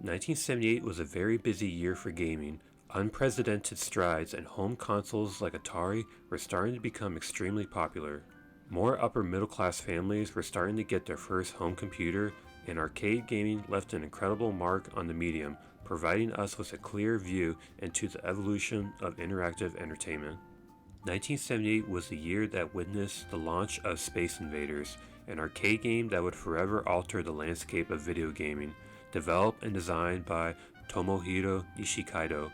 1978 was a very busy year for gaming. Unprecedented strides and home consoles like Atari were starting to become extremely popular. More upper middle class families were starting to get their first home computer, and arcade gaming left an incredible mark on the medium, providing us with a clear view into the evolution of interactive entertainment. 1978 was the year that witnessed the launch of Space Invaders, an arcade game that would forever alter the landscape of video gaming, developed and designed by Tomohiro Ishikaido.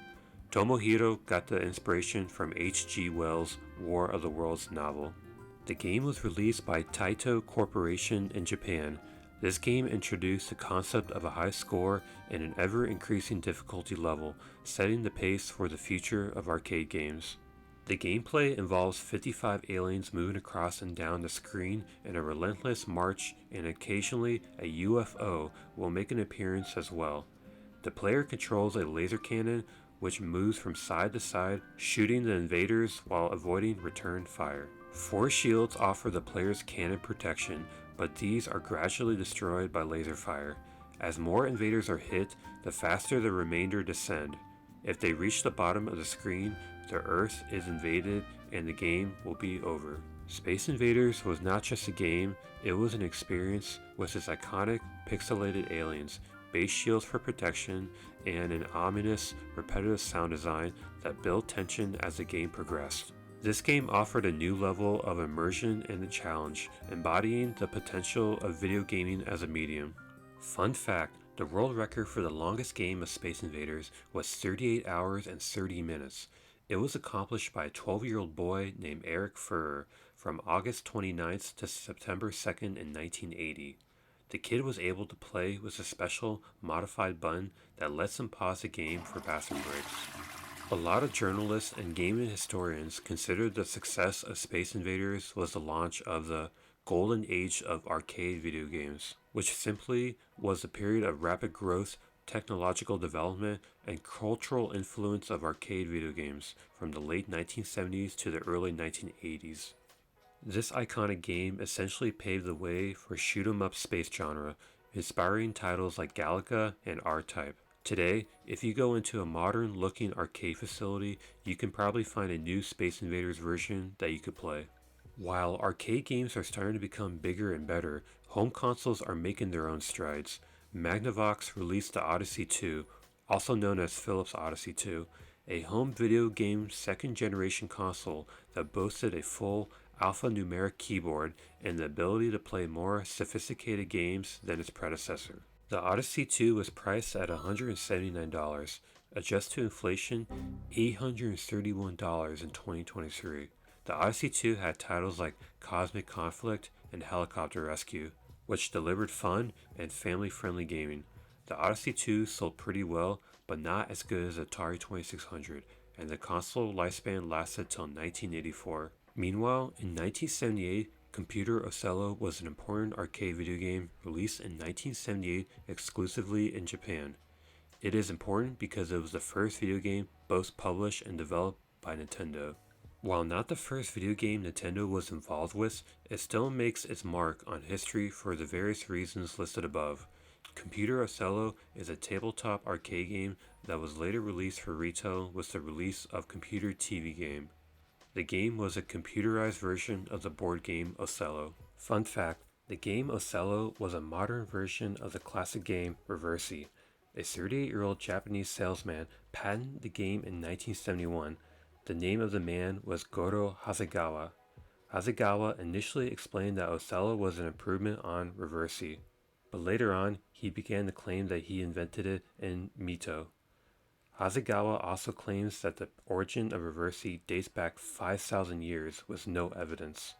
Tomohiro got the inspiration from H.G. Wells' War of the Worlds novel. The game was released by Taito Corporation in Japan. This game introduced the concept of a high score and an ever-increasing difficulty level, setting the pace for the future of arcade games. The gameplay involves 55 aliens moving across and down the screen in a relentless march, and occasionally a UFO will make an appearance as well. The player controls a laser cannon which moves from side to side, shooting the invaders while avoiding return fire. 4 shields offer the player's cannon protection, but these are gradually destroyed by laser fire. As more invaders are hit, the faster the remainder descend. If they reach the bottom of the screen, the Earth is invaded and the game will be over. Space Invaders was not just a game, it was an experience with its iconic pixelated aliens, base shields for protection, and an ominous, repetitive sound design that built tension as the game progressed. This game offered a new level of immersion and a challenge, embodying the potential of video gaming as a medium. Fun fact, the world record for the longest game of Space Invaders was 38 hours and 30 minutes. It was accomplished by a 12-year-old boy named Eric Furrer from August 29th to September 2nd in 1980. The kid was able to play with a special modified button that lets him pause the game for bathroom breaks. A lot of journalists and gaming historians consider the success of Space Invaders was the launch of the golden age of arcade video games, which simply was a period of rapid growth, technological development, and cultural influence of arcade video games from the late 1970s to the early 1980s. This iconic game essentially paved the way for shoot-'em-up space genre, inspiring titles like Galaga and R-Type. Today, if you go into a modern-looking arcade facility, you can probably find a new Space Invaders version that you could play. While arcade games are starting to become bigger and better, home consoles are making their own strides. Magnavox released the Odyssey 2, also known as Philips Odyssey 2, a home video game second-generation console that boasted a full alphanumeric keyboard and the ability to play more sophisticated games than its predecessor. The Odyssey 2 was priced at $179, adjust to inflation, $831 in 2023. The Odyssey 2 had titles like Cosmic Conflict and Helicopter Rescue, which delivered fun and family-friendly gaming. The Odyssey 2 sold pretty well, but not as good as Atari 2600, and the console lifespan lasted till 1984. Meanwhile, in 1978, Computer Ocello was an important arcade video game released in 1978 exclusively in Japan. It is important because it was the first video game both published and developed by Nintendo. While not the first video game Nintendo was involved with, it still makes its mark on history for the various reasons listed above. Computer Ocello is a tabletop arcade game that was later released for retail with the release of Computer TV Game. The game was a computerized version of the board game Ocello. Fun fact, the game Ocello was a modern version of the classic game Reversi. A 38-year-old Japanese salesman patented the game in 1971. The name of the man was Goro Hasegawa. Hasegawa initially explained that Ocello was an improvement on Reversi, but later on he began to claim that he invented it in Mito. Hasegawa also claims that the origin of Reversi dates back 5,000 years with no evidence.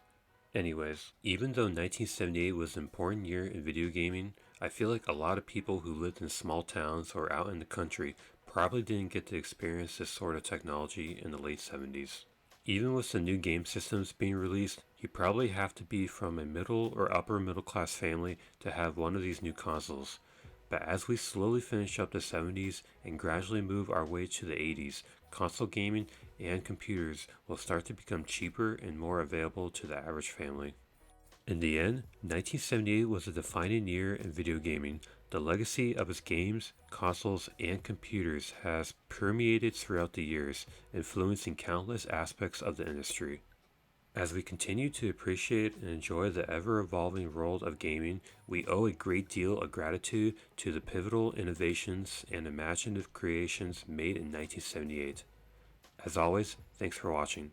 Anyways, even though 1978 was an important year in video gaming, I feel like a lot of people who lived in small towns or out in the country probably didn't get to experience this sort of technology in the late 70s. Even with the new game systems being released, you probably have to be from a middle or upper middle class family to have one of these new consoles. But as we slowly finish up the 70s and gradually move our way to the 80s, console gaming and computers will start to become cheaper and more available to the average family. In the end, 1978 was a defining year in video gaming. The legacy of its games, consoles, and computers has permeated throughout the years, influencing countless aspects of the industry. As we continue to appreciate and enjoy the ever evolving world of gaming, we owe a great deal of gratitude to the pivotal innovations and imaginative creations made in 1978. As always, thanks for watching.